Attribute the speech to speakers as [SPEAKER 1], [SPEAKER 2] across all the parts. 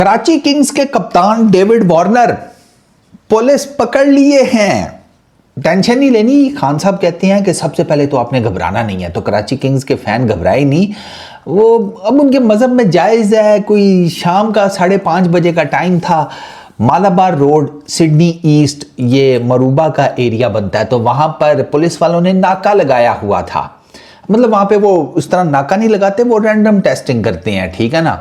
[SPEAKER 1] Karachi Kings के कप्तान David Warner police पकड़ लिए हैं। टेंशन नहीं लेनी। खान साहब कहते हैं कि सबसे पहले तो आपने घबराना नहीं है। तो कराची किंग्स के फैन घबराए नहीं। वो अब उनके मजहब में जायज़ है। कोई शाम का 5:30 बजे का टाइम था। मालाबार रोड सिडनी ईस्ट ये मरूबा का एरिया बनता है, तो वहां पर पुलिस वालों ने नाका लगाया हुआ था। मतलब वहाँ पे वो उस तरह नाका नहीं लगाते, वो रैंडम टेस्टिंग करते हैं, ठीक है ना।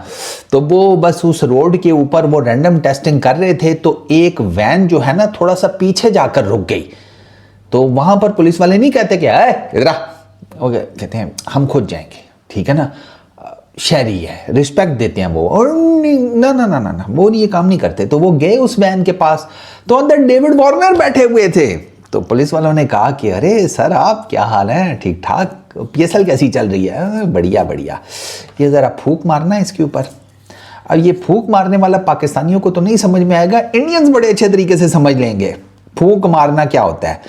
[SPEAKER 1] तो वो बस उस रोड के ऊपर वो रैंडम टेस्टिंग कर रहे थे, तो एक वैन जो है ना थोड़ा सा पीछे जाकर रुक गई। तो वहां पर पुलिस वाले नहीं कहते कि इधर आ, कहते हैं हम खुद जाएंगे, ठीक है ना, शहरी है, रिस्पेक्ट देते हैं वो। और ना ना ना ना ना वो ये काम नहीं करते। तो वो गए उस वैन के पास, तो अंदर डेविड वार्नर बैठे हुए थे। तो पुलिस वालों ने कहा कि अरे सर आप क्या हाल है, ठीक ठाक, पीएसएल कैसी चल रही है? बढ़िया बढ़िया, ये ज़रा फूंक मारना है इसके ऊपर। अब ये फूंक मारने वाला पाकिस्तानियों को तो नहीं समझ में आएगा, इंडियंस बड़े अच्छे तरीके से समझ लेंगे फूंक मारना क्या होता है।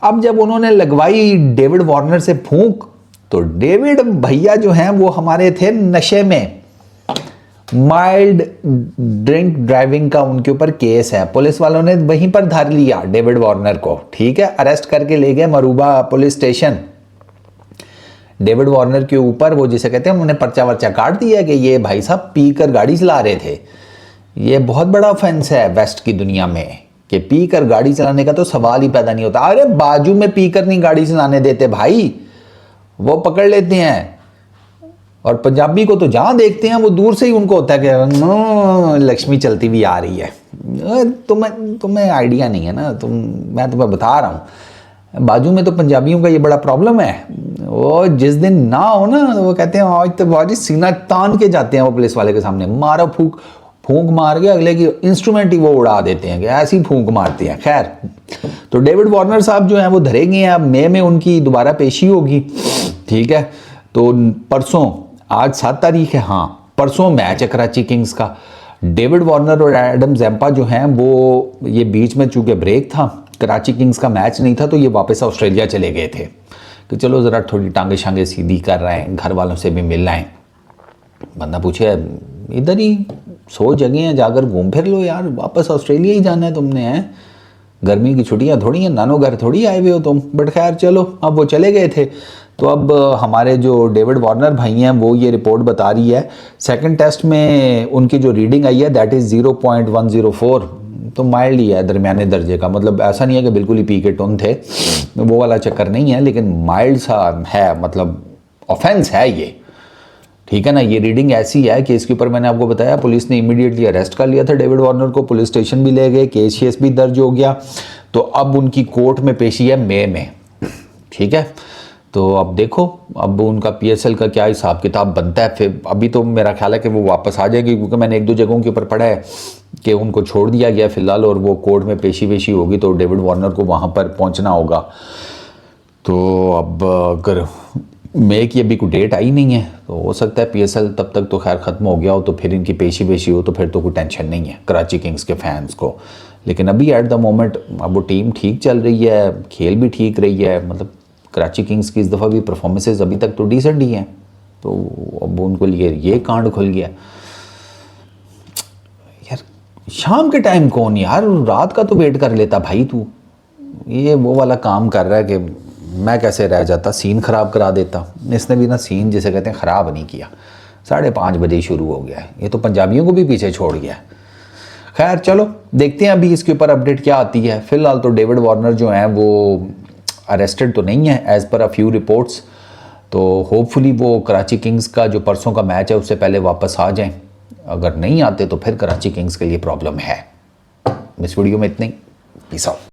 [SPEAKER 1] अब जब उन्होंने लगवाई डेविड वार्नर से फूंक, तो डेविड भैया जो हैं वो हमारे थे नशे में। माइल्ड ड्रिंक ड्राइविंग का उनके ऊपर केस है। पुलिस वालों ने वहीं पर धर लिया डेविड वार्नर को, ठीक है, अरेस्ट करके ले गए मरूबा पुलिस स्टेशन। डेविड वार्नर के ऊपर वो जिसे कहते हैं उन्होंने पर्चा वर्चा काट दिया कि ये भाई साहब पी कर गाड़ी चला रहे थे। ये बहुत बड़ा ऑफेंस है वेस्ट की दुनिया में कि पी कर गाड़ी चलाने का तो सवाल ही पैदा नहीं होता। अरे बाजू में पी कर नहीं गाड़ी चलाने देते भाई, वो पकड़ लेते हैं। और पंजाबी को तो जहां देखते हैं वो दूर से ही उनको होता है कि लक्ष्मी चलती हुई आ रही है। तुम्हें आइडिया नहीं है ना, मैं तुम्हें बता रहा हूँ, बाजू में तो पंजाबियों का ये बड़ा प्रॉब्लम है। वो जिस दिन ना हो ना, वो कहते हैं आज तो बाजी सीना तान के जाते हैं वो पुलिस वाले के सामने, मारो फूंक मार के अगले की इंस्ट्रूमेंट ही वो उड़ा देते हैं कि ऐसी फूंक मारते हैं। खैर, तो डेविड वार्नर साहब जो हैं वो धरे गए हैं। अब मई में उनकी दोबारा पेशी होगी, ठीक है। तो परसों, आज 7 तारीख है, हाँ, परसों मैच है कराची किंग्स का। डेविड वार्नर और एडम ज़ैम्पा जो हैं वो ये बीच में चूंकि ब्रेक था, कराची किंग्स का मैच नहीं था, तो ये वापस ऑस्ट्रेलिया चले गए थे कि चलो ज़रा थोड़ी टांगे शांगे सीधी कर रहे हैं, घर वालों से भी मिल आए। बंदा पूछे इधर ही 100 जगह हैं, जाकर घूम फिर लो यार, वापस ऑस्ट्रेलिया ही जाना है तुमने, हैं गर्मी की छुट्टियां थोड़ी हैं, नानो घर थोड़ी आए हुए हो तुम। बट खैर चलो, अब वो चले गए थे। तो अब हमारे जो डेविड वार्नर भाई हैं वो ये रिपोर्ट बता रही है, सेकंड टेस्ट में उनकी जो रीडिंग आई है दैट इज़ 0.104, तो माइल्ड ही है, दरमियाने दर्जे का। मतलब ऐसा नहीं है कि बिल्कुल ही पी के टुन थे, वो वाला चक्कर नहीं है, लेकिन माइल्ड सा है, मतलब ऑफेंस है ये, ठीक है ना। ये रीडिंग ऐसी है कि इसके ऊपर मैंने आपको बताया पुलिस ने इमीडिएटली अरेस्ट कर लिया था डेविड वार्नर को, पुलिस स्टेशन भी ले गए, केस भी दर्ज हो गया। तो अब उनकी कोर्ट में पेशी है मई में, ठीक है। तो अब देखो अब उनका पीएसएल का क्या हिसाब किताब बनता है। फिर अभी तो मेरा ख्याल है कि वो वापस आ जाएगी, क्योंकि मैंने 1-2 जगहों के ऊपर पढ़ा है कि उनको छोड़ दिया गया फिलहाल, और वो कोर्ट में पेशी वेशी होगी तो डेविड वार्नर को वहाँ पर पहुँचना होगा। तो अब अगर मई की अभी कोई डेट आई नहीं है, तो हो सकता है पीएसएल तब तक तो खैर ख़त्म हो गया हो, तो फिर इनकी पेशी वेशी हो, तो फिर तो कोई टेंशन नहीं है कराची किंग्स के फैंस को। लेकिन अभी एट द मोमेंट अब वो टीम ठीक चल रही है, खेल भी ठीक रही है। मतलब कराची किंग्स की इस दफ़ा भी परफॉर्मेंसेज अभी तक तो डिसेंट ही हैं, तो अब उनको लिए ये कांड खुल गया यार। शाम के टाइम कौन यार, रात का तो वेट कर लेता भाई तू, ये वो वाला काम कर रहा है कि मैं कैसे रह जाता, सीन ख़राब करा देता। इसने भी ना सीन जिसे कहते हैं ख़राब नहीं किया, 5:30 बजे ही शुरू हो गया है, ये तो पंजाबियों को भी पीछे छोड़ गया है। खैर चलो देखते हैं अभी इसके ऊपर अपडेट क्या आती है। फिलहाल तो डेविड वार्नर जो हैं वो अरेस्टेड तो नहीं है as per a few reports, तो होपफुली वो कराची किंग्स का जो परसों का मैच है उससे पहले वापस आ जाएं। अगर नहीं आते तो फिर कराची किंग्स के लिए प्रॉब्लम है। इस वीडियो में इतना ही, पीस आउट।